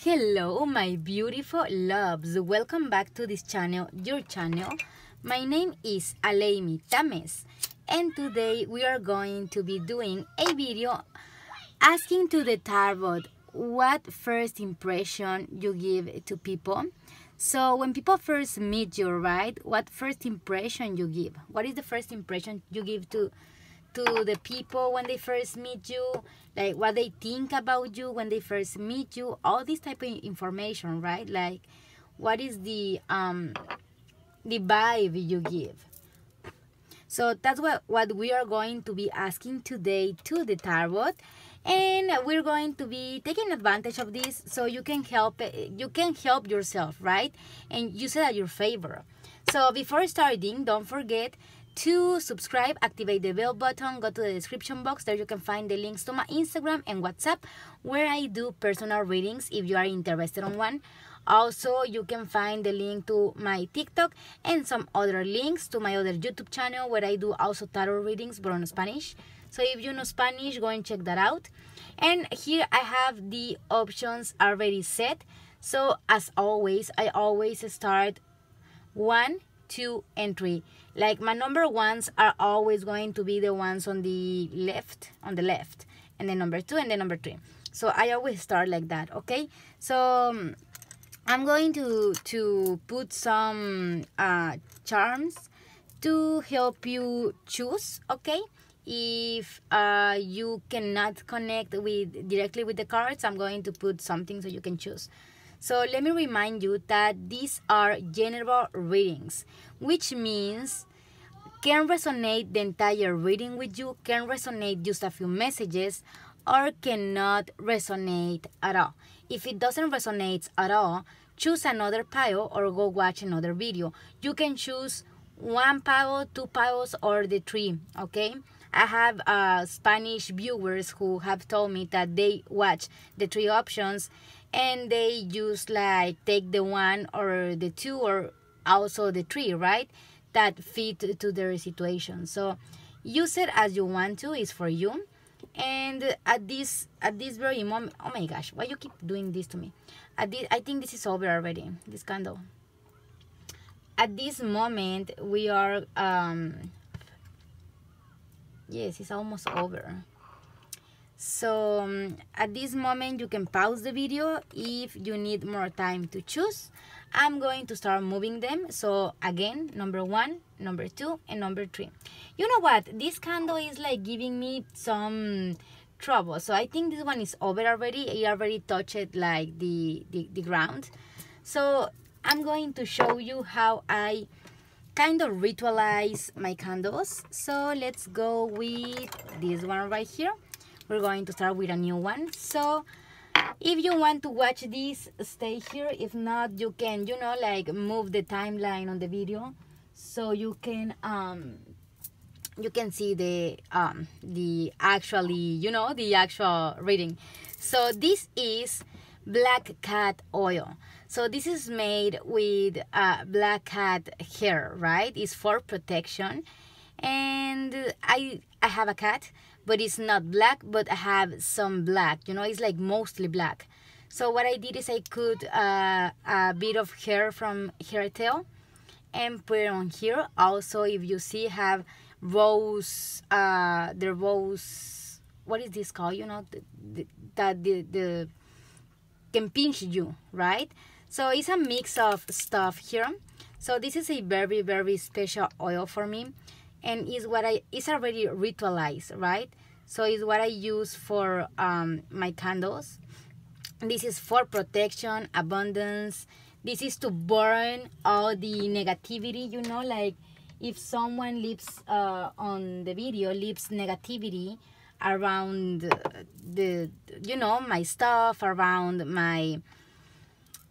Hello my beautiful loves, welcome back to this channel, your channel. My name is Aleimy Tamez, and today we are going to be doing a video asking to the tarot what first impression you give to people. So when people first meet you, right, what first impression you give? What is the first impression you give to the people when they first meet you, like what they think about you when they first meet you, all this type of information, right? Like what is the vibe you give? So that's what we are going to be asking today to the tarot, and we're going to be taking advantage of this so you can help yourself, right, and use it at your favor. So before starting, don't forget to subscribe, activate the bell button, go to the description box. There you can find the links to my Instagram and WhatsApp where I do personal readings if you are interested in one. Also, you can find the link to my TikTok and some other links to my other YouTube channel where I do also tarot readings but on Spanish. So if you know Spanish, go and check that out. And here I have the options already set. So as always, I always start 1, 2, and 3. Like my number ones are always going to be the ones on the left, and then number 2 and then number 3. So I always start like that, okay? So I'm going to put some charms to help you choose, okay? If you cannot connect directly with the cards, I'm going to put something so you can choose. So let me remind you that these are general readings, which means can resonate the entire reading with you, can resonate just a few messages, or cannot resonate at all. If it doesn't resonate at all, choose another pile or go watch another video. You can choose 1 pile, 2 piles, or the 3, okay? I have Spanish viewers who have told me that they watch the 3 options and they just like take the 1 or the 2 or also the 3, right, that fit to their situation. So use it as you want to, it's for you. And at this very moment, oh my gosh, why you keep doing this to me? I think this is over already, this candle. At this moment we are yes, it's almost over. So at this moment you can pause the video if you need more time to choose. I'm going to start moving them. So again, number 1, number 2, and number 3. You know what, this candle is like giving me some trouble, so I think this one is over already. It already touched like the ground. So I'm going to show you how I kind of ritualize my candles. So let's go with this one right here. We're going to start with a new one. So if you want to watch this, stay here. If not, you can, you know, like move the timeline on the video so you can see the actually, you know, the actual reading. So this is black cat oil. So this is made with black cat hair, right? It's for protection. And I have a cat, but it's not black, but I have some black, you know, it's like mostly black. So what I did is I cut a bit of hair from her tail and put it on here. Also, if you see, have rose, the rose, what is this called, you know, that the can pinch you, right? So it's a mix of stuff here. So this is a very, very special oil for me. And it's already ritualized, right? So it's what I use for my candles. This is for protection, abundance. This is to burn all the negativity, you know, like if someone leaves on the video, leaves negativity around the, you know, my stuff, around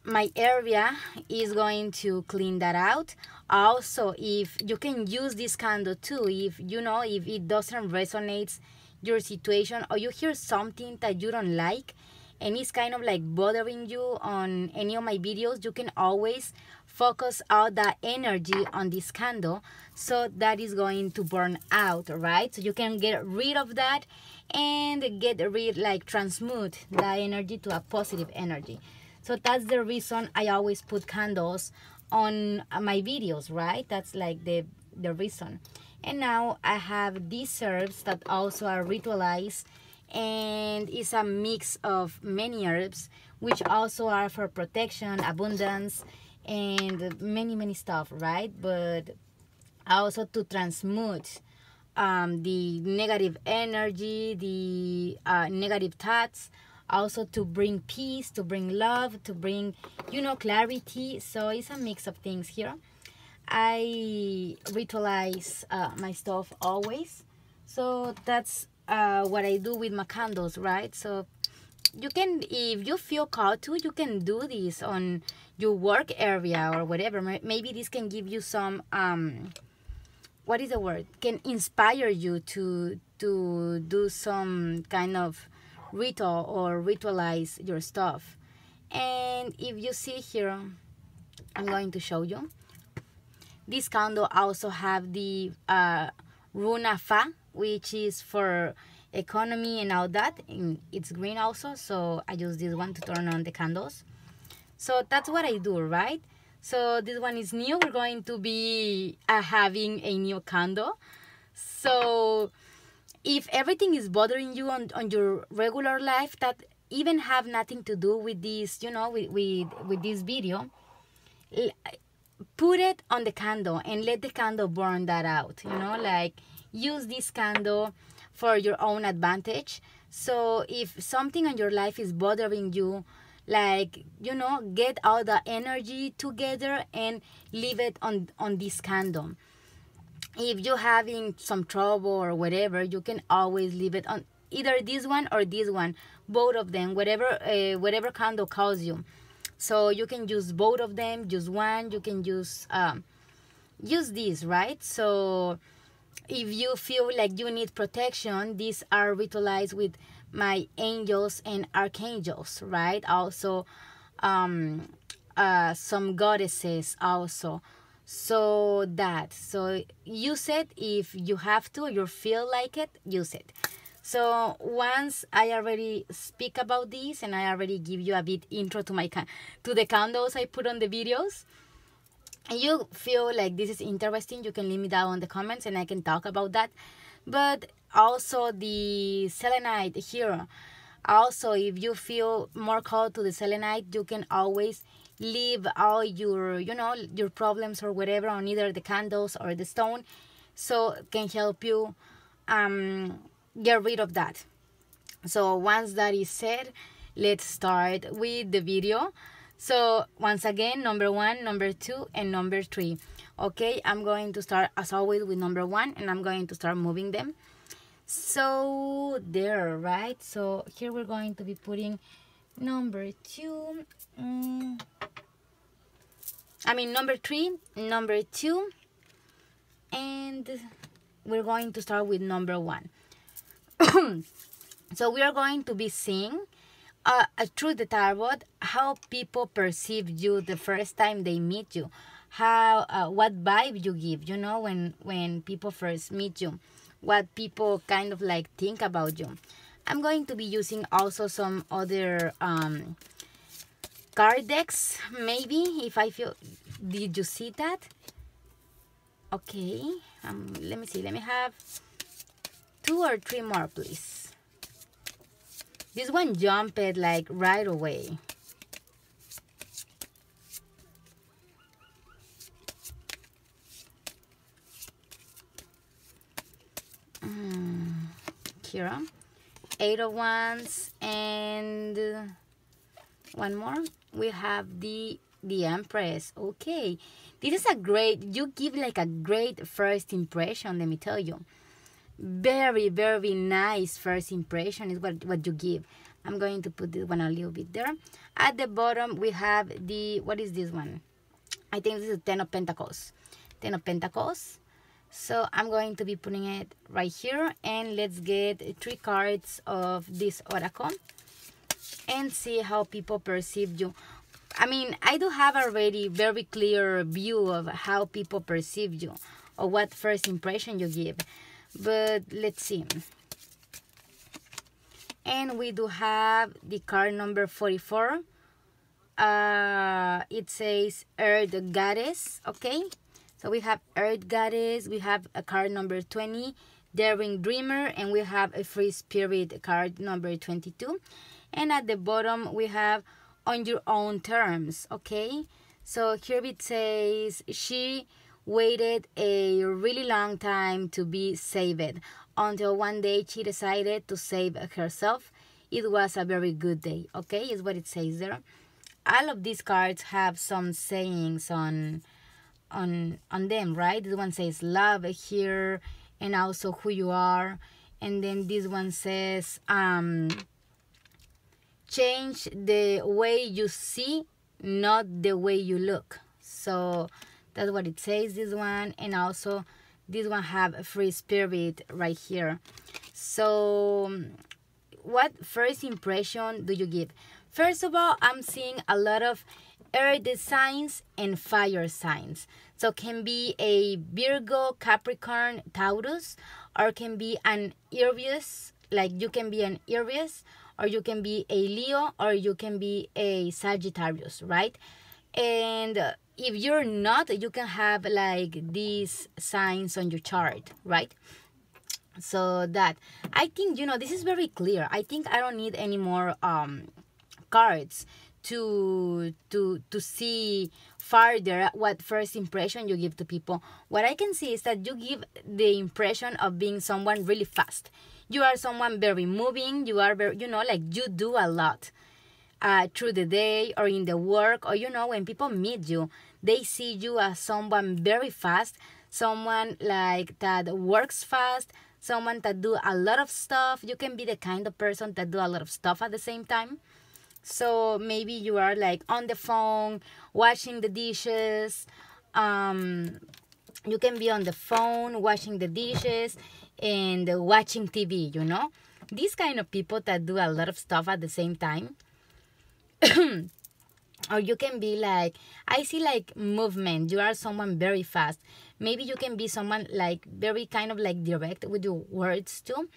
my area, is going to clean that out. Also, if you can use this candle too, if you know, if it doesn't resonate your situation, or you hear something that you don't like and it's kind of like bothering you on any of my videos, you can always focus out that energy on this candle, so that is going to burn out, right? So you can get rid of that and get rid, like transmute that energy to a positive energy. So that's the reason I always put candles on my videos, right? That's like the reason. And now I have these herbs that also are ritualized, and it's a mix of many herbs which also are for protection, abundance, and many stuff, right? But also to transmute the negative energy, the negative thoughts, also to bring peace, to bring love, to bring, you know, clarity. So it's a mix of things here. I ritualize my stuff always. So that's what I do with my candles, right? So you can, if you feel called to, you can do this on your work area or whatever. Maybe this can give you some what is the word, can inspire you to do some kind of ritual or ritualize your stuff. And if you see here, I'm going to show you, this candle also have the runa fa, which is for economy and all that, and it's green also, so I use this one to turn on the candles. So that's what I do, right? So this one is new. We're going to be having a new candle. So if everything is bothering you on your regular life that even have nothing to do with this, you know, with this video, put it on the candle and let the candle burn that out, you know, like use this candle for your own advantage. So if something in your life is bothering you, like, you know, get all the energy together and leave it on this candle. If you're having some trouble or whatever, you can always leave it on either this one or this one, both of them, whatever candle calls you. So you can use both of them, use one, you can use this, right? So if you feel like you need protection, these are ritualized with my angels and archangels, right? Also some goddesses also. So use it if you have to, or you feel like it, use it. So once I already speak about this and I already give you a bit intro to the candles I put on the videos, and you feel like this is interesting, you can leave me down in the comments and I can talk about that. But also the selenite here, also if you feel more called to the selenite, you can always leave all your, you know, your problems or whatever on either the candles or the stone, so it can help you get rid of that. So once that is said, let's start with the video. So once again, number 1, number 2, and number 3. Okay, I'm going to start as always with number 1, and I'm going to start moving them. So there, right? So here we're going to be putting number 2. Number 3, number 2, and we're going to start with number 1. So we are going to be seeing through the tarot how people perceive you the first time they meet you, how what vibe you give, you know, when people first meet you, what people kind of like think about you. I'm going to be using also some other card decks, maybe, if I feel. Did you see that? Okay, let me see, let me have 2 or 3 more, please. This one jumped like right away. Here, 8 of Wands, and one more. We have the Empress. Okay, this is a great, you give like a great first impression, let me tell you. Very nice first impression is what you give. I'm going to put this one a little bit there. At the bottom we have the, what is this one? I think this is 10 of Pentacles. 10 of Pentacles. So I'm going to be putting it right here, and let's get 3 cards of this oracle and see how people perceive you. I do have already very clear view of how people perceive you or what first impression you give, but let's see. And we do have the card number 44, it says Earth Goddess, okay? So we have Earth Goddess, we have a card number 20, Daring Dreamer, and we have a Free Spirit card number 22. And at the bottom, we have On Your Own Terms, okay? So here it says, she waited a really long time to be saved, until one day she decided to save herself. It was a very good day, okay? Is what it says there. All of these cards have some sayings on them, right? This one says love here, and also who you are. And then this one says change the way you see, not the way you look. So that's what it says, this one. And also this one have a Free Spirit right here. So what first impression do you give? First of all, I'm seeing a lot of earth signs and fire signs. So can be a Virgo, Capricorn, Taurus, or can be an Aries, like you can be an Aries, or you can be a Leo, or you can be a Sagittarius, right? And if you're not, you can have like these signs on your chart, right? So that, I think, this is very clear. I think I don't need any more cards to see further what first impression you give to people. What I can see is that you give the impression of being someone really fast. You are someone very moving. You are very, like you do a lot through the day or in the work, or when people meet you, they see you as someone very fast, someone like that works fast, someone that do a lot of stuff. You can be the kind of person that do a lot of stuff at the same time. So maybe you are like on the phone, washing the dishes. You can be on the phone, washing the dishes and watching TV, These kind of people that do a lot of stuff at the same time. Or you can be like, I see like movement. You are someone very fast. Maybe you can be someone like very kind of like direct with your words too.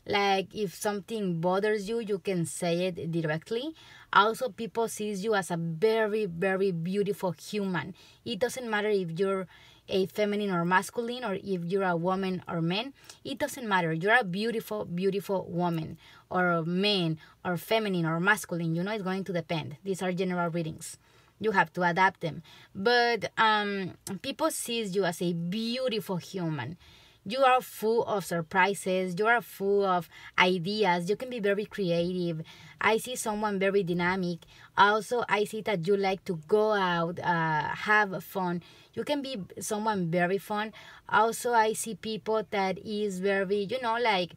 Like if something bothers you, you can say it directly. Also, people sees you as a very, very beautiful human. It doesn't matter if you're a feminine or masculine, or if you're a woman or man. It doesn't matter. You're a beautiful, beautiful woman or man or feminine or masculine. It's going to depend. These are general readings. You have to adapt them. But people sees you as a beautiful human. You are full of surprises. You are full of ideas. You can be very creative. I see someone very dynamic. Also, I see that you like to go out, have fun. You can be someone very fun. Also, I see people that is very, like,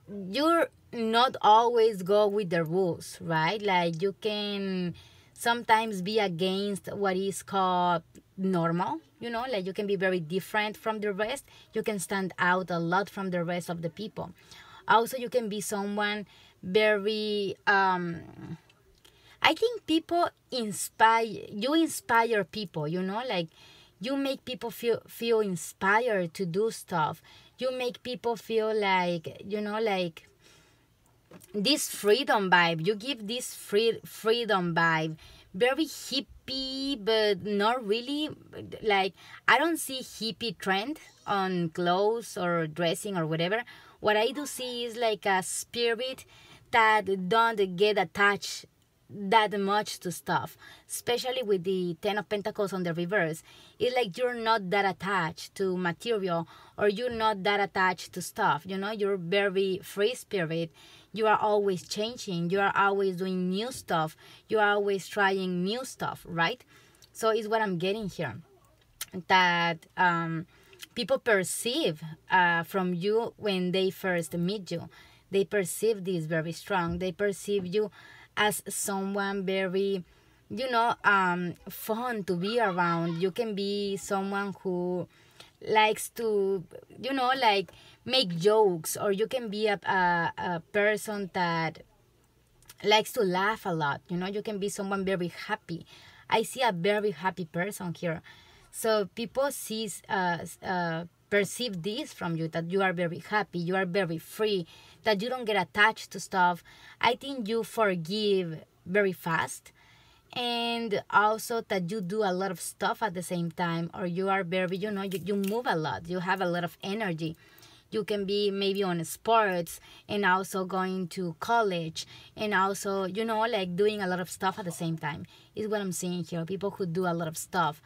you're not always go with the rules, right? Like, you can sometimes be against what is called normal, like you can be very different from the rest. You can stand out a lot from the rest of the people. Also, you can be someone very I think people inspire people, like you make people feel inspired to do stuff. You make people feel like, like this freedom vibe. You give this freedom vibe. Very hippie, but not really. Like, I don't see hippie trend on clothes or dressing or whatever. What I do see is like a spirit that don't get attached that much to stuff, especially with the 10 of Pentacles on the reverse. It's like you're not that attached to material, or you're not that attached to stuff. You're very free spirit. You are always changing. You are always doing new stuff. You are always trying new stuff, right? So it's what I'm getting here, that people perceive from you when they first meet you. They perceive this very strong. They perceive you as someone very, fun to be around. You can be someone who likes to, like make jokes, or you can be a person that likes to laugh a lot. You can be someone very happy. I see a very happy person here. So people perceive this from you, that you are very happy, you are very free, that you don't get attached to stuff. I think you forgive very fast, and also that you do a lot of stuff at the same time, or you are very, you move a lot, you have a lot of energy. You can be maybe on sports and also going to college and also, like doing a lot of stuff at the same time is what I'm seeing here. People who do a lot of stuff.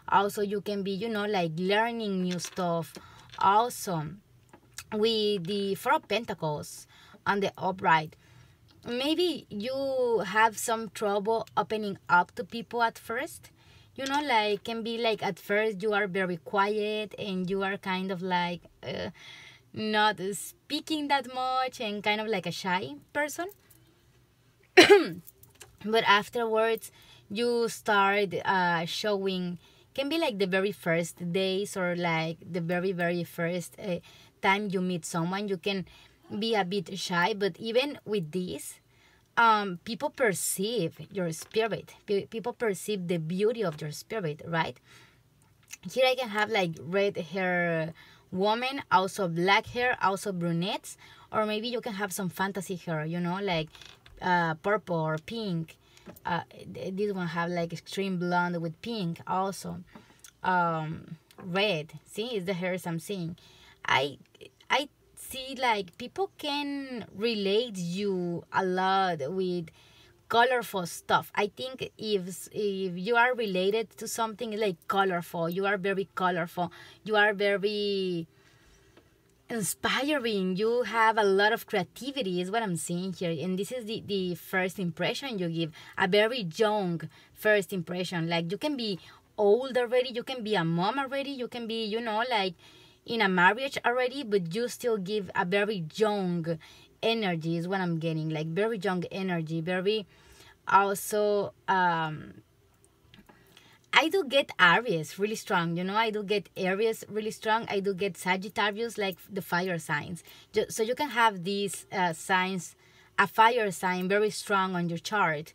Also, you can be, like learning new stuff. Also, with the Four of Pentacles on the upright, maybe you have some trouble opening up to people at first. Like can be like at first you are very quiet and you are kind of like not speaking that much and kind of like a shy person. But afterwards you start showing, can be like the very first days or like the very first time you meet someone, you can be a bit shy. But even with this, people perceive your spirit. People perceive the beauty of your spirit, right? Here I can have like red hair woman, also black hair, also brunettes, or maybe you can have some fantasy hair, like purple or pink. This one have like extreme blonde with pink also. Red, see, is the hairs I'm seeing. I see like people can relate you a lot with colorful stuff. I think if you are related to something like colorful, you are very colorful, you are very inspiring, you have a lot of creativity is what I'm seeing here. And this is the first impression you give, a very young first impression. Like you can be old already, you can be a mom already, you can be, like in a marriage already, but you still give a very young energy is what I'm getting. Like very young energy, very also I do get Aries really strong, I do get Aries really strong. I do get Sagittarius, like the fire signs. So you can have these signs, a fire sign very strong on your chart.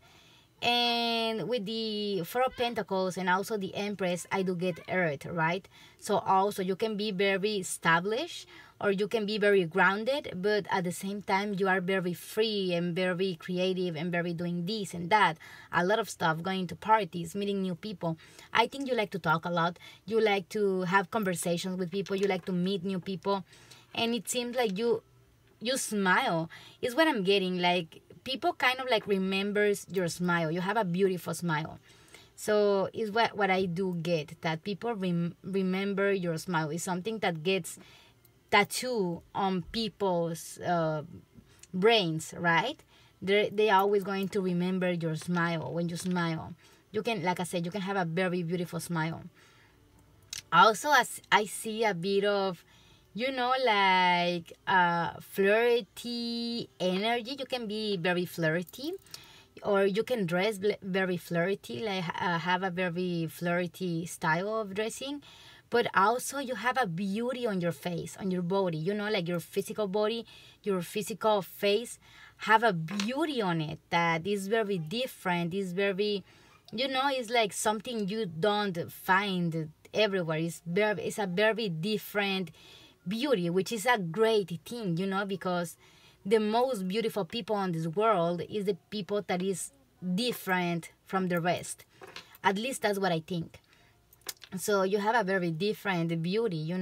And with the Four of Pentacles and also the Empress, I do get Earth, right? So also you can be very established or you can be very grounded, but at the same time you are very free and very creative and very doing this and that. A lot of stuff, going to parties, meeting new people. I think you like to talk a lot. You like to have conversations with people. You like to meet new people. And it seems like you smile is what I'm getting. Like people kind of like remembers your smile. You have a beautiful smile. So is what I do get, that people remember your smile. Is something that gets tattoo on people's brains, right? They are always going to remember your smile. When you smile, you can, like I said, you can have a very beautiful smile. Also, as I see a bit of, like flirty energy. You can be very flirty, or you can dress very flirty, like have a very flirty style of dressing. But also you have a beauty on your face, on your body, like your physical body, your physical face have a beauty on it that is very different, is very, it's like something you don't find everywhere. It's a very different beauty, which is a great thing, because the most beautiful people on this world is the people that is different from the rest. At least that's what I think. So you have a very different beauty,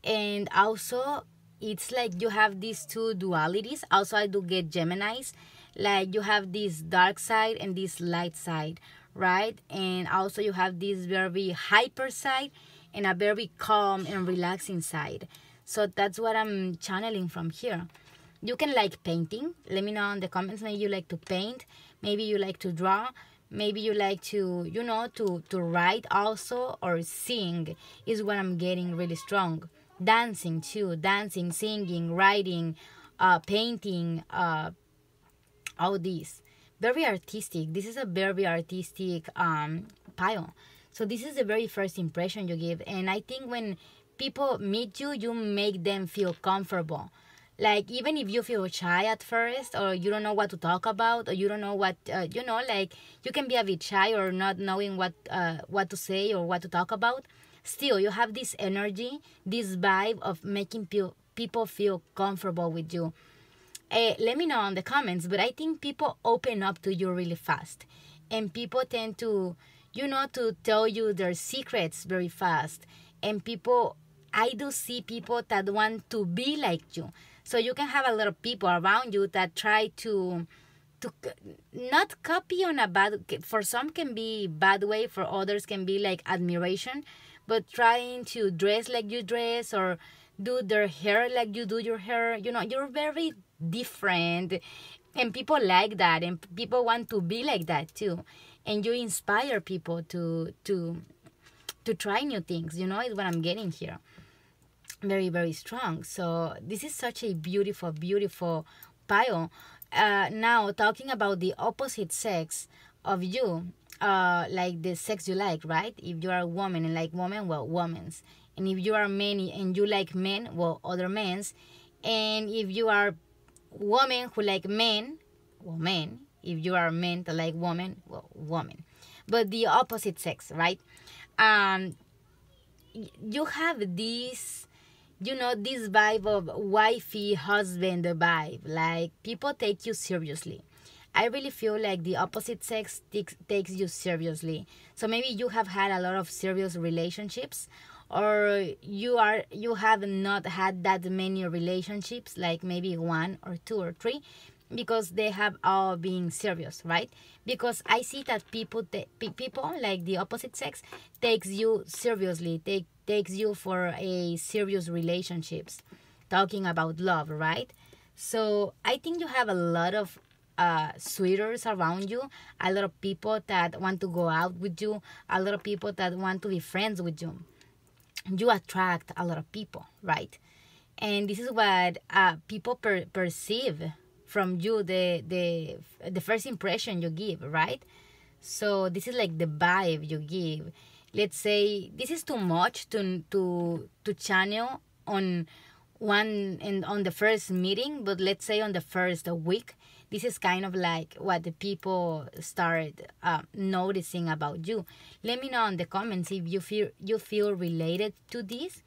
and also it's like you have these two dualities. Also, I do get Geminis, like you have this dark side and this light side, right? And also you have this very hyper side and a very calm and relaxing side. So that's what I'm channeling from here. You can like painting. Let me know in the comments. Maybe you like to paint. Maybe you like to draw. Maybe you like to, to write also, or sing is what I'm getting really strong. Dancing too. Dancing, singing, writing, painting, all these. Very artistic. This is a very artistic pile. So this is the very first impression you give. And I think when people meet you, you make them feel comfortable. Like even if you feel shy at first, or you don't know what to talk about, or you don't know what, like you can be a bit shy or not knowing what to say or what to talk about. Still, you have this energy, this vibe of making people feel comfortable with you. Let me know in the comments, but I think people open up to you really fast. and people tend to, to tell you their secrets very fast. And people, I do see people that want to be like you. So you can have a lot of people around you that try to not copy on a bad, for some can be bad way, for others can be like admiration, but trying to dress like you dress, or do their hair like you do your hair. You're very different, and people like that, and people want to be like that too. And you inspire people to try new things, is what I'm getting here. Very, very strong. So this is such a beautiful, beautiful pile. Now talking about the opposite sex of you, like the sex you like, right? If you are a woman and like women, well, women's. And if you are men and you like men, well, other men's. And if you are women who like men, well, men. If you are men that like women, well, woman. But the opposite sex, right? You have this, this vibe of wifey husband vibe. Like, people take you seriously. I really feel like the opposite sex takes you seriously. So maybe you have had a lot of serious relationships, or you have not had that many relationships, like maybe 1 or 2 or 3, because they have all been serious, right? Because I see that people like the opposite sex takes you seriously, takes you for a serious relationships, talking about love, right? So I think you have a lot of suitors around you, a lot of people that want to go out with you, a lot of people that want to be friends with you. You attract a lot of people, right? And this is what people perceive from you, the first impression you give, right? So this is like the vibe you give. Let's say this is too much to channel on one and on the first meeting, but let's say on the first week, this is kind of like what the people start noticing about you. Let me know in the comments if you feel related to this.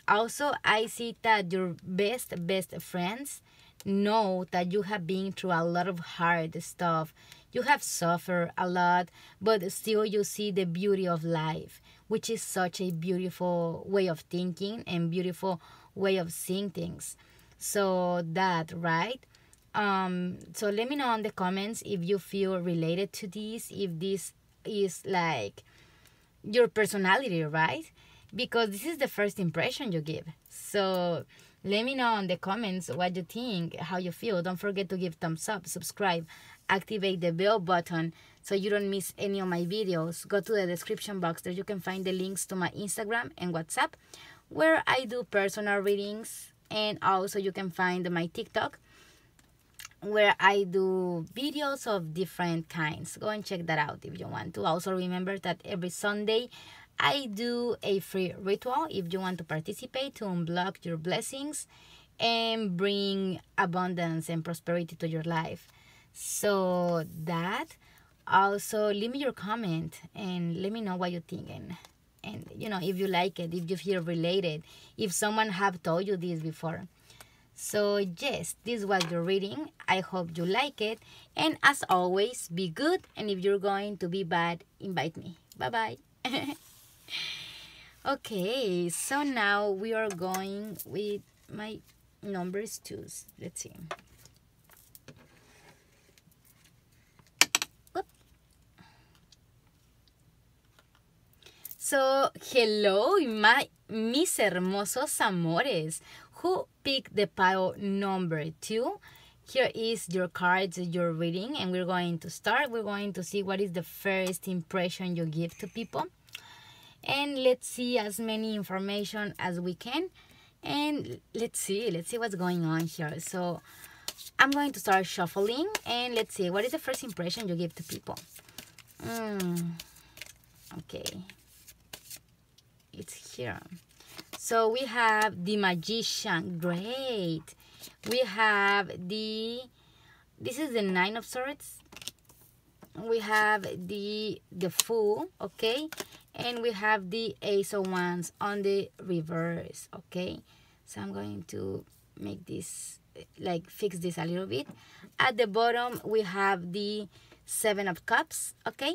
Also, I see that your best friends know that you have been through a lot of hard stuff. You have suffered a lot, but still you see the beauty of life, which is such a beautiful way of thinking and beautiful way of seeing things. So that, right? So let me know in the comments if you feel related to this, if this is like your personality, right? Because this is the first impression you give. So let me know in the comments what you think, how you feel. Don't forget to give thumbs up, subscribe, activate the bell button so you don't miss any of my videos. Go to the description box. There you can find the links to my Instagram and WhatsApp, where I do personal readings. And also you can find my TikTok, where I do videos of different kinds. Go and check that out if you want to. Also remember that every Sunday I do a free ritual if you want to participate, to unblock your blessings and bring abundance and prosperity to your life. So that, also leave me your comment and let me know what you think, and if you like it, if you feel related, if someone have told you this before. So yes, this was your reading. I hope you like it, and as always, be good, and if you're going to be bad, invite me. Bye bye. Okay, so now we are going with my numbers too. Let's see. Oop. So hello, mis hermosos amores, who picked the pile number 2. Here is your cards, your reading, and we're going to start. We're going to see what is the first impression you give to people. And let's see as many information as we can. And let's see what's going on here. So I'm going to start shuffling, and let's see what is the first impression you give to people. Okay, it's here. So we have the Magician. Great. We have this is the 9 of Swords. We have the Fool, okay, and we have the Ace of Wands on the reverse, okay. So I'm going to make this, like, fix this a little bit. At the bottom we have the Seven of Cups, okay?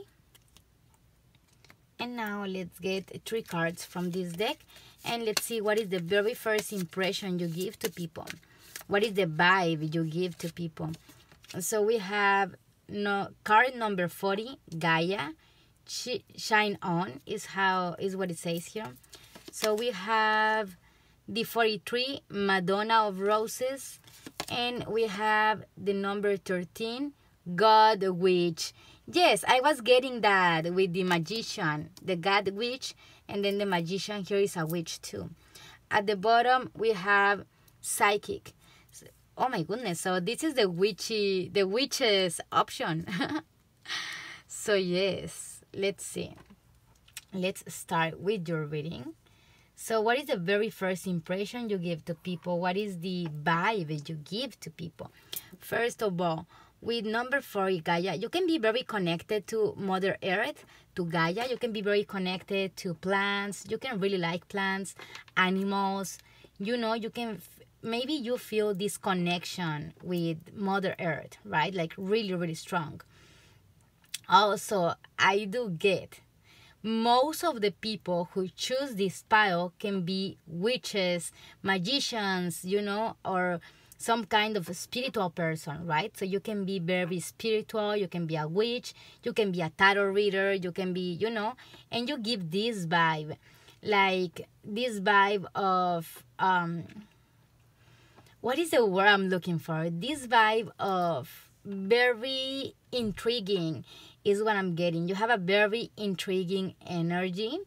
And now let's get 3 cards from this deck. And let's see what is the very first impression you give to people. What is the vibe you give to people? So we have card number 40, Gaia. Shine on is what it says here. So we have the 43, Madonna of Roses. And we have the number 13, God Witch. Yes, I was getting that with the Magician, the God Witch, and then the Magician here is a witch too. At the bottom we have Psychic. Oh my goodness, so this is the witch's option. So yes, let's see. Let's start with your reading. So what is the very first impression you give to people? What is the vibe you give to people? First of all, with number 4, Gaia, you can be very connected to Mother Earth, to Gaia. You can be very connected to plants. You can really like plants, animals. You know, you can, maybe you feel this connection with Mother Earth, right? Like really, really strong. Also, I do get most of the people who choose this pile can be witches, magicians, you know, or some kind of a spiritual person, right? So you can be very spiritual, you can be a witch, you can be a tarot reader, you can be, you know, and you give this vibe, like this vibe of, what is the word I'm looking for? This vibe of very intriguing is what I'm getting. You have a very intriguing energy.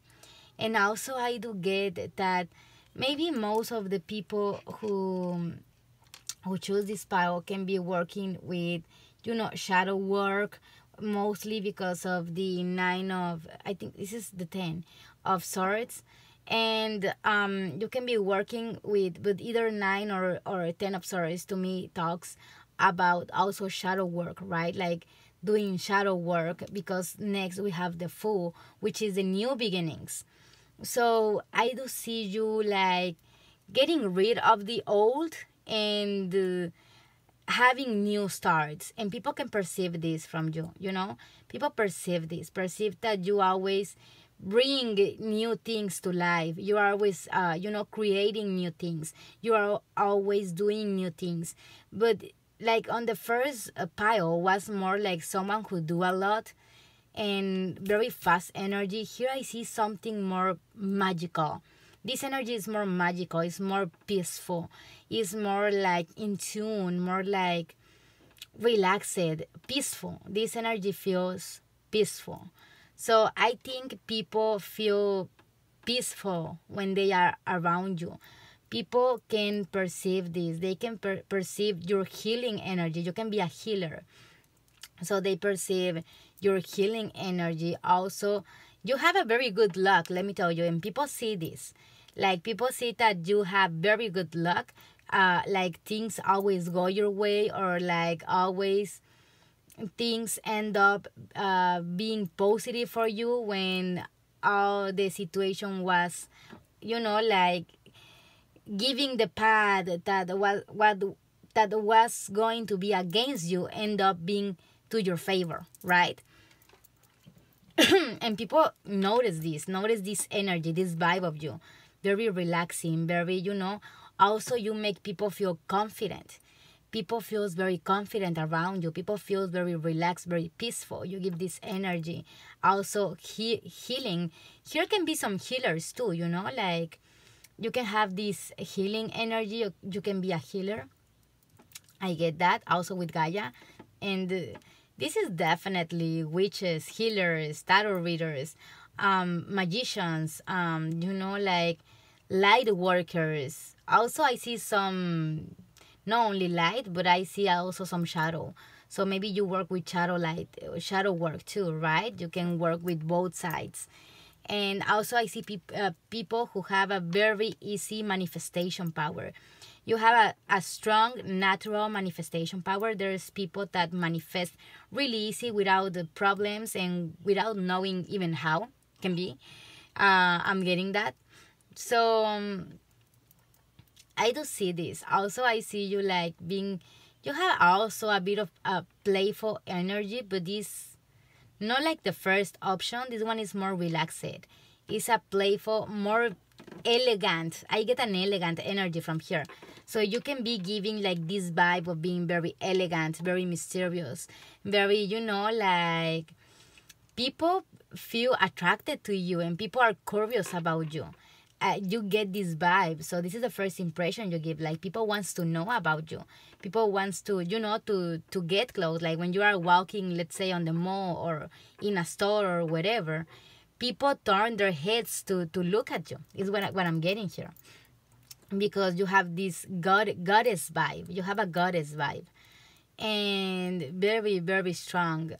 And also I do get that maybe most of the people who choose this pile can be working with, you know, shadow work, mostly because of the 9 of, I think this is the 10 of Swords. And you can be working with either 9 or 10 of Swords. To me talks about also shadow work, right? Like doing shadow work, because next we have the Fool, which is the new beginnings. So I do see you like getting rid of the old and having new starts, and people can perceive this from you, you know. People perceive that you always bring new things to life. You are always you know, creating new things. You are always doing new things. But like on the first pile was more like someone who do a lot and very fast energy. Here I see something more magical. This energy is more magical, it's more peaceful, it's more like in tune, more like relaxed, peaceful. This energy feels peaceful. So I think people feel peaceful when they are around you. People can perceive this. They can perceive your healing energy. You can be a healer. So they perceive your healing energy. Also, you have a very good luck, let me tell you. And people see this. Like people see that you have very good luck. Like things always go your way, or like always things end up being positive for you when all the situation was, you know, like giving the path that was going to be against you end up being to your favor, right? And people notice this energy, this vibe of you. Very relaxing, very, you know. Also, you make people feel confident. People feels very confident around you. People feels very relaxed, very peaceful. You give this energy. Also, healing. Here can be some healers too, you know, like you can have this healing energy. You can be a healer. I get that also with Gaia. And this is definitely witches, healers, tarot readers, magicians, you know, like light workers. Also, I see some, not only light, but I see also some shadow. So maybe you work with shadow work too, right? You can work with both sides. And also I see people who have a very easy manifestation power. You have a strong natural manifestation power. There's people that manifest really easy without the problems and without knowing even how. Can be. I'm getting that. So I do see this. Also, I see you like being You have also a bit of a playful energy, but this not like the first option. This one is more relaxed. It's a playful, more elegant. I get an elegant energy from here. So you can be giving like this vibe of being very elegant, very mysterious, very, like people feel attracted to you and people are curious about you. You get this vibe. So this is the first impression you give. Like people wants to know about you. People wants to, to get close. Like when you are walking, let's say on the mall or in a store or whatever, people turn their heads to look at you. Is what I'm getting here. Because you have this goddess vibe. You have a goddess vibe. And very, very strong.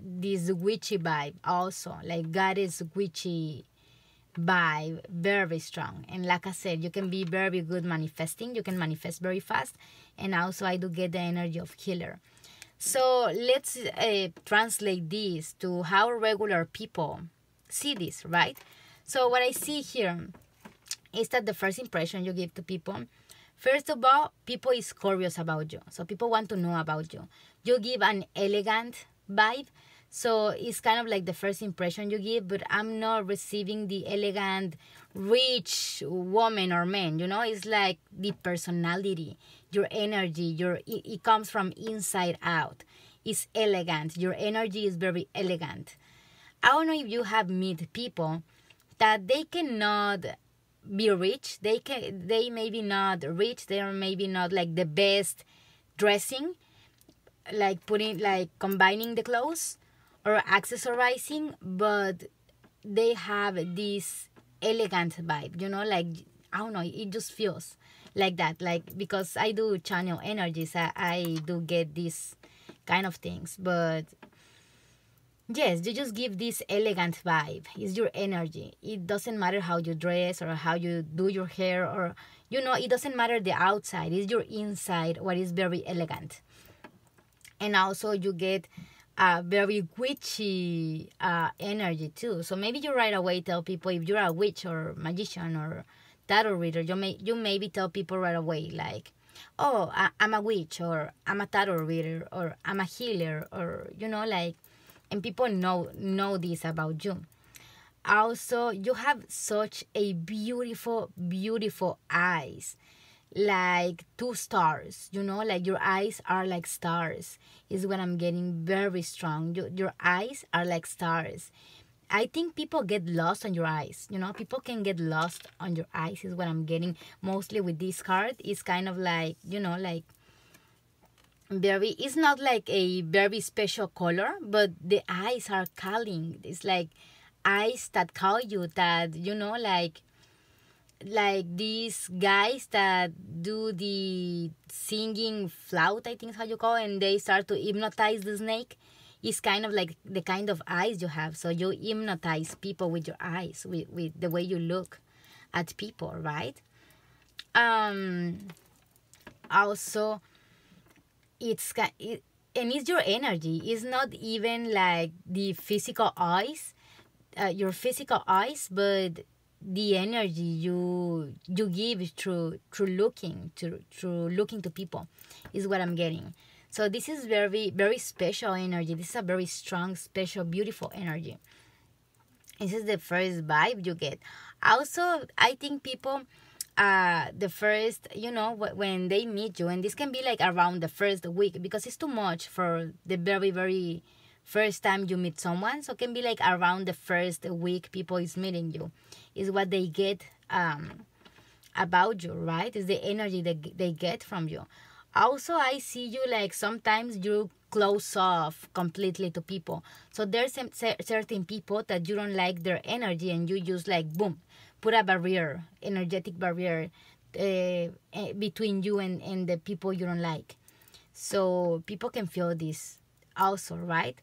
This witchy vibe also. Like goddess witchy vibe, very strong. And like I said, you can be very good manifesting. You can manifest very fast. And also I do get the energy of healer. So let's translate this to how regular people see this, right? So what I see here is that the first impression you give to people, first of all, people is curious about you. So people want to know about you. You give an elegant vibe. So it's kind of like the first impression you give, but I'm not receiving the elegant, rich woman or man, It's like the personality, your energy, it comes from inside out. It's elegant. Your energy is very elegant. I don't know if you have met people that they cannot be rich. They maybe not rich. They are maybe not like the best dressing, like combining the clothes or accessorizing, but they have this elegant vibe, like, I don't know, it just feels like that. Like, because I do channel energies, I do get these kind of things. But yes, you just give this elegant vibe. It's your energy. It doesn't matter how you dress or how you do your hair, or, it doesn't matter the outside. It's your inside what is very elegant. And also you get a very witchy energy too. So maybe you right away tell people, if you're a witch or magician or tarot reader, you maybe tell people right away, like, oh, I'm a witch, or I'm a tarot reader, or I'm a healer, or like, and people know this about you. Also, you have such a beautiful, beautiful eyes, like 2 stars, like your eyes are like stars, is what I'm getting very strong. Your eyes are like stars. I think people get lost on your eyes, people can get lost on your eyes, is what I'm getting mostly with this card. It's kind of like, like very, it's not like a very special color, but the eyes are calling. It's like eyes that call you, that, like these guys that do the singing flute, I think is how you call it, and they start to hypnotize the snake. It's kind of like the kind of eyes you have. So you hypnotize people with your eyes, with the way you look at people, right? Also, and it's your energy. It's not even like the physical eyes, your physical eyes, but the energy you give through looking to people, is what I'm getting. So this is very, very special energy. This is a very strong, special, beautiful energy. This is the first vibe you get. Also, I think people, the first, when they meet you, and this can be like around the first week, because it's too much for the very, very first time you meet someone. So it can be like around the first week people is meeting you, is what they get about you, right? Is the energy that they get from you. Also, I see you like sometimes you close off completely to people. So there's some certain people that you don't like their energy, and you just like, boom, put a barrier, energetic barrier between you and the people you don't like. So people can feel this also, right?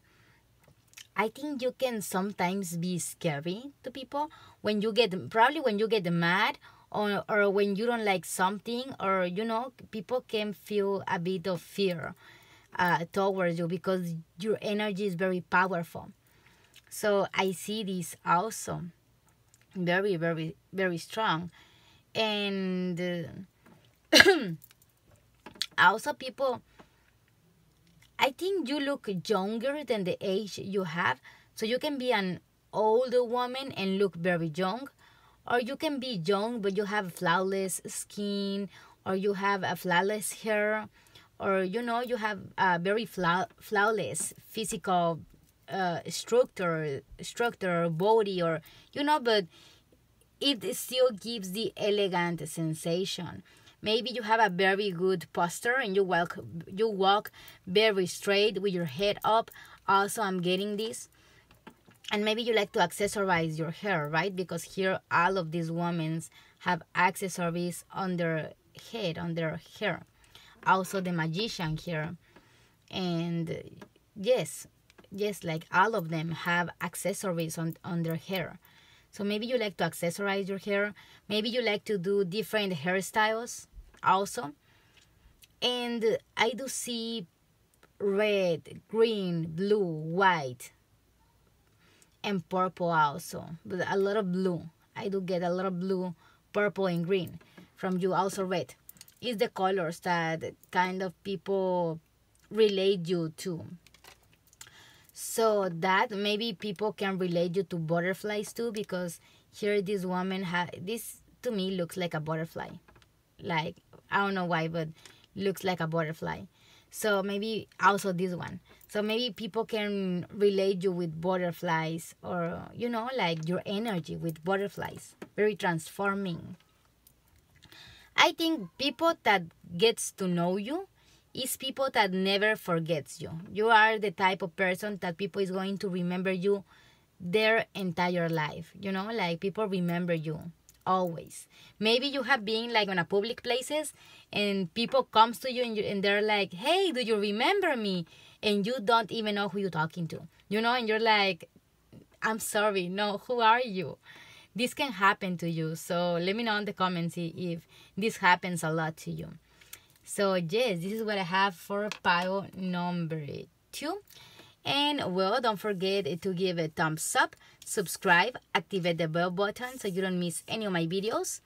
I think you can sometimes be scary to people when you get mad, or when you don't like something, or people can feel a bit of fear towards you, because your energy is very powerful. So I see this also very, very, very strong. And also people I think you look younger than the age you have. So you can be an older woman and look very young, or you can be young but you have flawless skin, or you have a flawless hair, or you have a very flawless physical structure body, or but it still gives the elegant sensation. Maybe you have a very good posture and you walk very straight with your head up. Also, I'm getting this. And maybe you like to accessorize your hair, right? Because here all of these women have accessories on their head, on their hair. Also the magician here. And yes, like all of them have accessories on their hair. So maybe you like to accessorize your hair. Maybe you like to do different hairstyles also. And I do see red, green, blue, white, and purple also. But a lot of blue. I do get a lot of blue, purple, and green from you. Also red. It's the colors that kind of people relate you to. So that maybe people can relate you to butterflies too, because here this woman this to me looks like a butterfly. Like, I don't know why, but looks like a butterfly. So maybe also this one. So maybe people can relate you with butterflies, or like your energy with butterflies. Very transforming. I think people that gets to know you is people that never forgets you. You are the type of person that people is going to remember you their entire life. Like people remember you always. Maybe you have been like on a public places and people comes to you and they're like, hey, do you remember me? And you don't even know who you're talking to. And you're like, I'm sorry, no, who are you? This can happen to you. So let me know in the comments if this happens a lot to you. So yes, this is what I have for pile number 2. And well, don't forget to give a thumbs up, subscribe, activate the bell button so you don't miss any of my videos.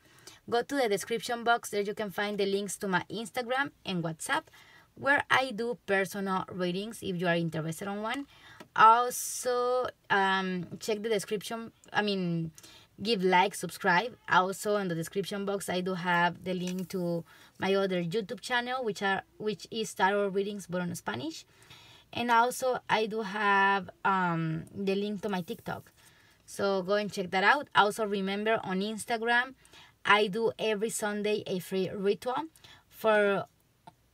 Go to the description box, there you can find the links to my Instagram and WhatsApp, where I do personal readings if you are interested on one. Also, check the description, give like, subscribe. Also in the description box I do have the link to my other YouTube channel, which is tarot readings but on Spanish. And also I do have the link to my TikTok, so go and check that out. Also remember, on Instagram I do every Sunday a free ritual for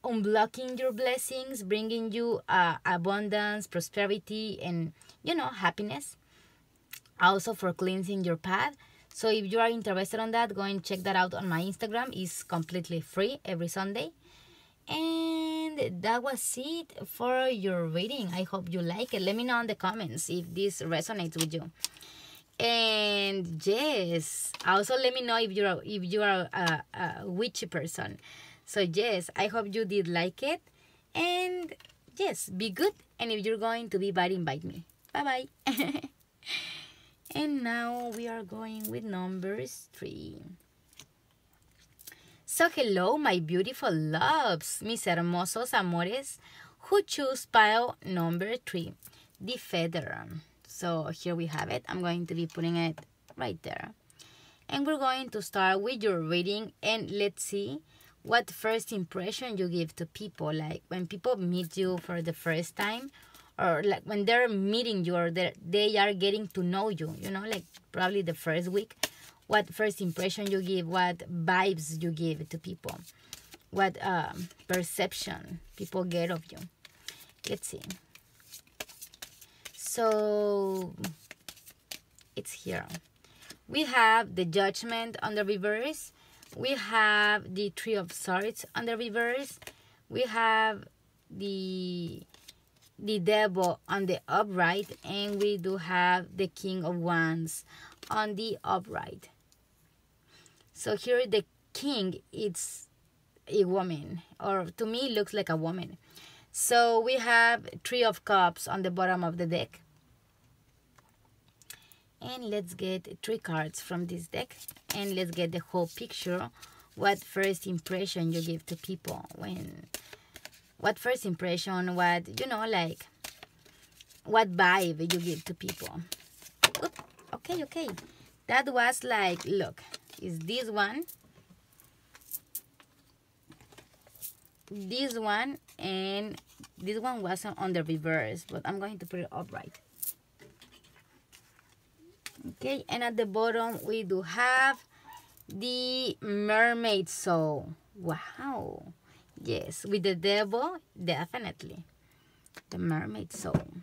unblocking your blessings, bringing you abundance, prosperity, and happiness. Also for cleansing your path. So if you are interested on that, go and check that out on my Instagram. It's completely free every Sunday. And that was it for your reading. I hope you like it. Let me know in the comments if this resonates with you. And yes, also let me know if you are a witchy person. So yes, I hope you did like it. And yes, be good. And if you're going to be bad, invite me. Bye bye. And now we are going with numbers 3. So hello, my beautiful loves, mis hermosos amores, who choose pile number 3, the feather. So here we have it. I'm going to be putting it right there. And we're going to start with your reading, and let's see what first impression you give to people. Like when people meet you for the first time, or like when they're meeting you, or they are getting to know you, like probably the first week. What first impression you give, what vibes you give to people, what perception people get of you. Let's see. So it's here. We have the Judgment on the reverse. We have the Three of Swords on the reverse. We have the Devil on the upright, and we do have the King of Wands on the upright. So here the king, it's a woman, or to me it looks like a woman. So we have Three of Cups on the bottom of the deck. And let's get 3 cards from this deck, and let's get the whole picture. What first impression you give to people what first impression, what, you know, like, what vibe you give to people. Oop, okay. That was like, look, is this one, and this one wasn't on the reverse, but I'm going to put it upright. Okay, and at the bottom we do have the mermaid soul. Wow. Yes, with the devil, definitely. The mermaid soul.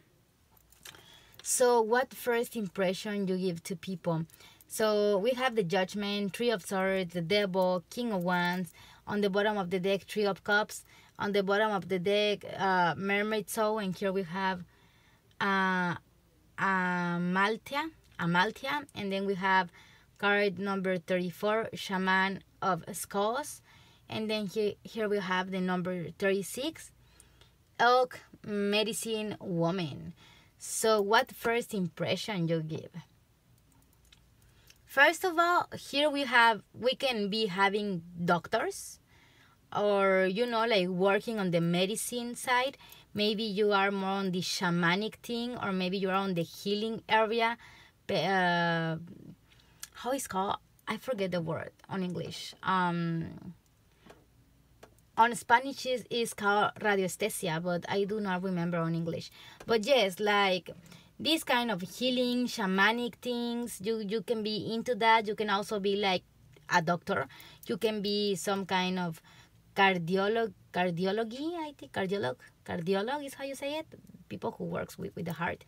So what first impression you give to people? So we have the judgment, Three of Swords, the devil, King of Wands. On the bottom of the deck, Three of Cups. On the bottom of the deck, mermaid soul. And here we have Amalthea. And then we have card number 34, Shaman of Skulls. And then here we have the number 36, Elk Medicine Woman. So what first impression you give? First of all, here we can be having doctors, or, you know, like working on the medicine side. Maybe you are more on the shamanic thing, or maybe you are on the healing area. How is it called? I forget the word on English. On Spanish is called radiestesia, but I do not remember on English. But yes, like this kind of healing, shamanic things, you can be into that. You can also be like a doctor. You can be some kind of cardiology, I think. Cardiolog is how you say it. People who works with the heart.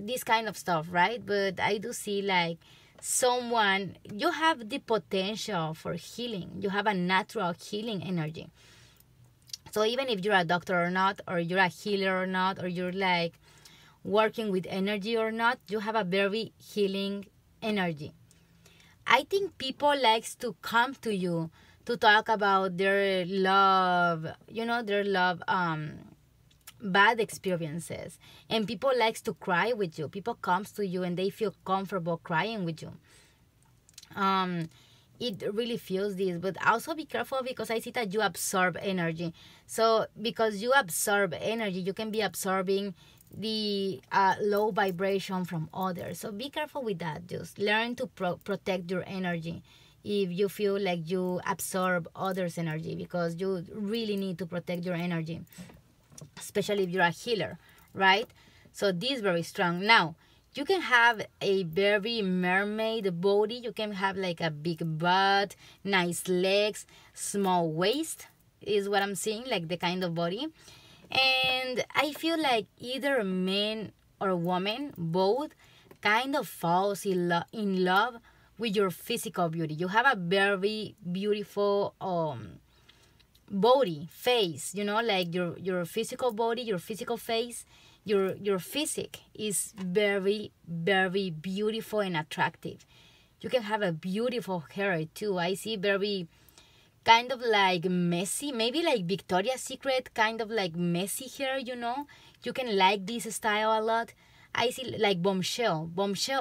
This kind of stuff, right? But I do see like someone, you have the potential for healing. You have a natural healing energy. So even if you're a doctor or not, or you're a healer or not, or you're like working with energy or not, you have a very healing energy. I think people likes to come to you to talk about their love, you know, their love, bad experiences, and people likes to cry with you. People comes to you and they feel comfortable crying with you. It really feels this, but also be careful, because I see that you absorb energy. So because you absorb energy, you can be absorbing the low vibration from others. So be careful with that. Just learn to protect your energy if you feel like you absorb others' energy, because you really need to protect your energy, especially if you're a healer, right? So this is very strong. Now, you can have a very mermaid body. You can have like a big butt, nice legs, small waist is what I'm seeing, like the kind of body. And I feel like either man or woman, both, kind of falls in love with your physical beauty. You have a very beautiful body, face, you know, like your physical body, your physical face, your physique is very, very beautiful and attractive. You can have a beautiful hair too. I see very kind of like messy, maybe like Victoria's Secret, kind of like messy hair, you know. You can like this style a lot. I see like bombshell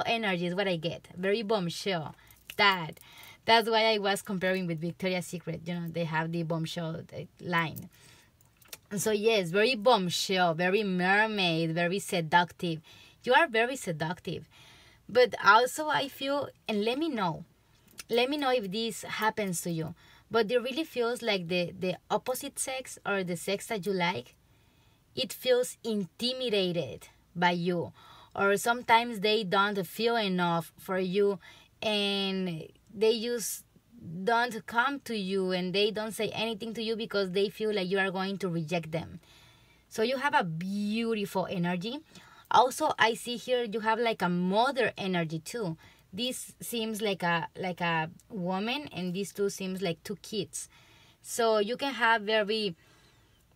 energy is what I get. Very bombshell. That's why I was comparing with Victoria's Secret. You know, they have the bombshell line. So yes, very bombshell, very mermaid, very seductive. You are very seductive. But also I feel, and let me know if this happens to you, but it really feels like the opposite sex, or the sex that you like, it feels intimidated by you. Or sometimes they don't feel enough for you, and they just don't come to you, and they don't say anything to you because they feel like you are going to reject them. So you have a beautiful energy. Also, I see here you have like a mother energy too. This seems like a woman, and these two seems like two kids. So you can have very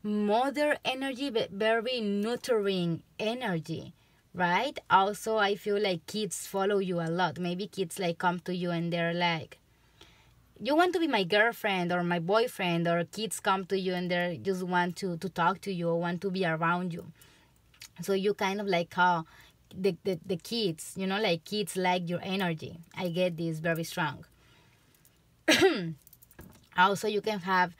mother energy, but very nurturing energy, right? Also, I feel like kids follow you a lot. Maybe kids like come to you and they're like, you want to be my girlfriend or my boyfriend, or kids come to you and they just want to talk to you or want to be around you. So you kind of like how the kids, you know, like kids like your energy. I get this very strong. Also, you can have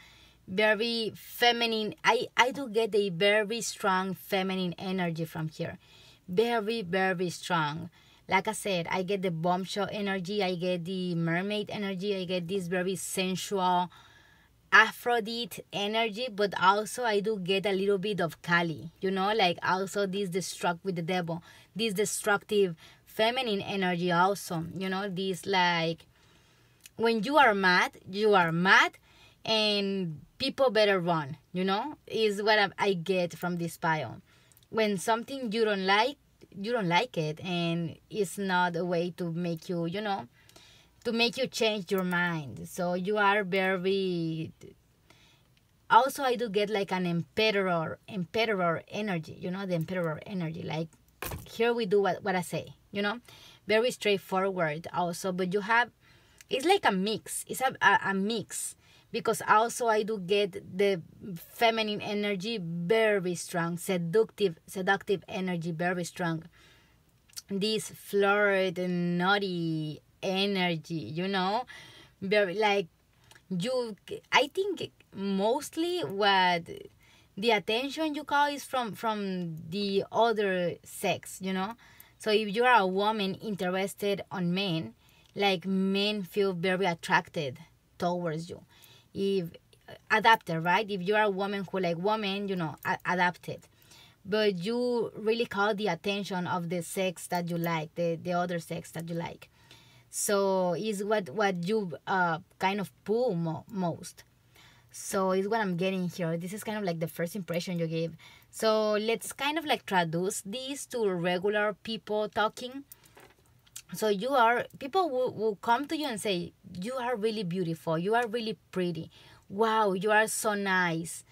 very feminine. I do get a very strong feminine energy from here. Very, very strong. Like I said, I get the bombshell energy, I get the mermaid energy, I get this very sensual Aphrodite energy, but also I do get a little bit of Kali, like also this destruct with the devil, this destructive feminine energy also, this like when you are mad, and people better run, is what I get from this pile. When something you don't like it, and it's not a way to make you, to make you change your mind. So you are very, also I do get like an emperor energy, the emperor energy, like here we do what I say, very straightforward also, but you have, it's like a mix, it's a mix, because also I do get the feminine energy very strong, seductive energy very strong, this flirt and naughty energy, very like you. I think mostly what the attention you call is from the other sex, so if you are a woman interested on men, like men feel very attracted towards you, if adapted, right? If you are a woman who like women, adapted, but you really call the attention of the sex that you like, the other sex that you like. So is what you kind of pull most. So is what I'm getting here. This is kind of like the first impression you give. So let's kind of like traduce this to regular people talking. So people will come to you and say, you are really beautiful, you are really pretty, wow, you are so nice.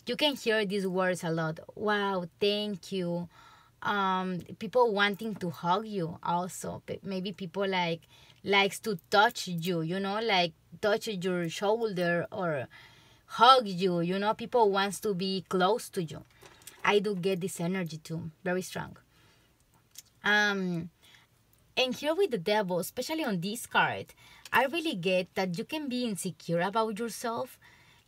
You can hear these words a lot. Wow, thank you. People wanting to hug you also. Maybe people likes to touch you, like touch your shoulder or hug you, people wants to be close to you. I do get this energy too, very strong. And here with the devil, especially on this card, I really get that you can be insecure about yourself.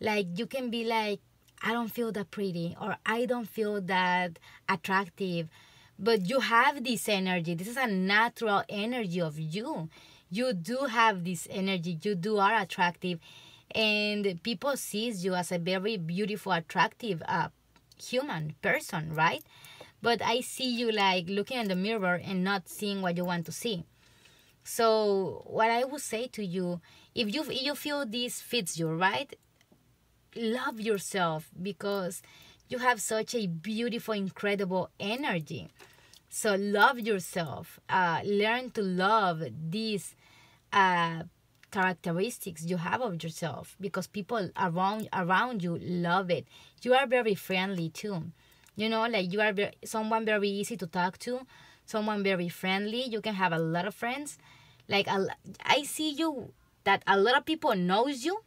Like you can be like, I don't feel that pretty, or I don't feel that attractive. But you have this energy. This is a natural energy of you. You do have this energy. You do are attractive. And people sees you as a very beautiful, attractive human person, right? But I see you like looking in the mirror and not seeing what you want to see. So what I would say to you, if you feel this fits you, right? Love yourself, because you have such a beautiful, incredible energy. So love yourself. Learn to love these characteristics you have of yourself, because people around you love it. You are very friendly too. Like you are someone very easy to talk to, someone very friendly. You can have a lot of friends. Like I see you that a lot of people knows you,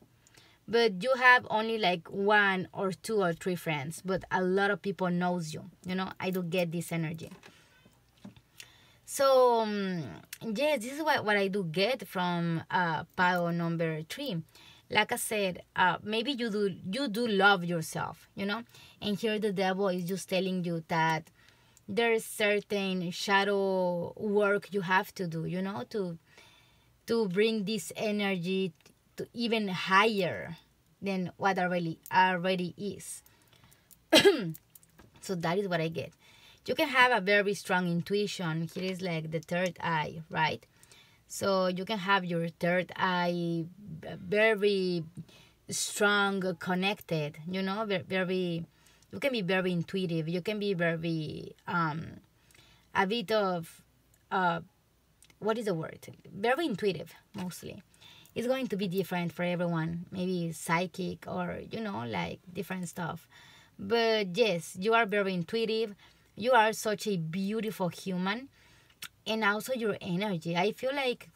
but you have only like 1 or 2 or 3 friends, but a lot of people knows you. I do get this energy. So yes, this is what I do get from pile number 3. Like I said, maybe you do love yourself, and here the devil is just telling you that there is certain shadow work you have to do, to bring this energy to even higher than what already is. So that is what I get. You can have a very strong intuition. Here is like the third eye, right? So you can have your third eye very strong, connected, very, you can be very intuitive. You can be very, a bit of, what is the word? Very intuitive, mostly. It's going to be different for everyone. Maybe psychic or, like different stuff. But yes, you are very intuitive. You are such a beautiful human. And also your energy. I feel like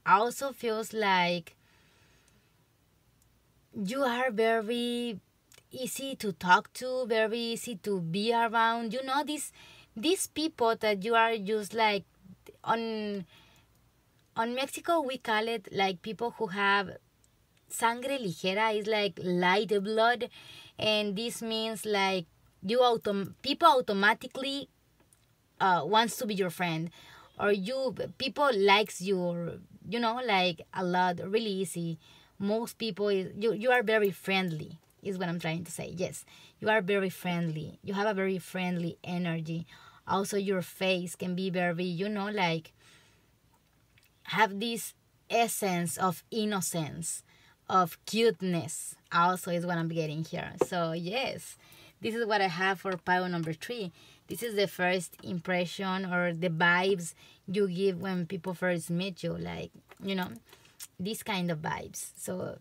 also feels like you are very easy to talk to, very easy to be around. These people that you are just like on on Mexico we call it like people who have sangre ligera, is like light blood, and this means like people automatically wants to be your friend, or people likes your, like a lot, really easy. Most people you are very friendly is what I'm trying to say. Yes, you are very friendly, you have a very friendly energy. Also your face can be very, like have this essence of innocence, of cuteness, also is what I'm getting here. So yes, this is what I have for pile number 3. This is the first impression or the vibes you give when people first meet you, like, these kind of vibes. So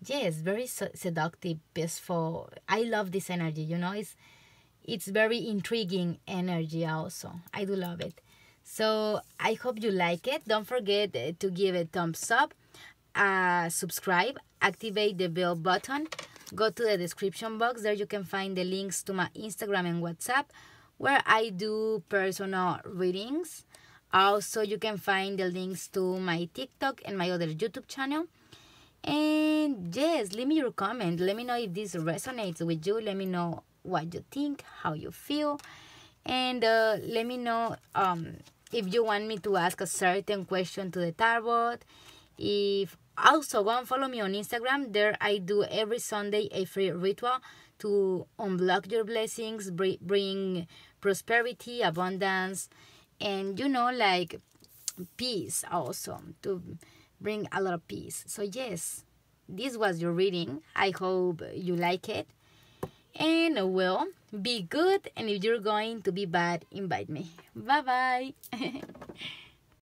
yes, very seductive, peaceful. I love this energy, it's very intriguing energy also. I do love it. So I hope you like it. Don't forget to give it thumbs up, subscribe, activate the bell button, go to the description box. There you can find the links to my Instagram and WhatsApp where I do personal readings. Also, you can find the links to my TikTok and my other YouTube channel. And yes, leave me your comment. Let me know if this resonates with you. Let me know what you think, how you feel. And let me know if you want me to ask a certain question to the tarot. If also, go and follow me on Instagram. There I do every Sunday a free ritual to unblock your blessings, bring prosperity, abundance, and like peace also, to bring a lot of peace. So yes, this was your reading. I hope you like it. And well, be good, and if you're going to be bad, invite me. Bye bye.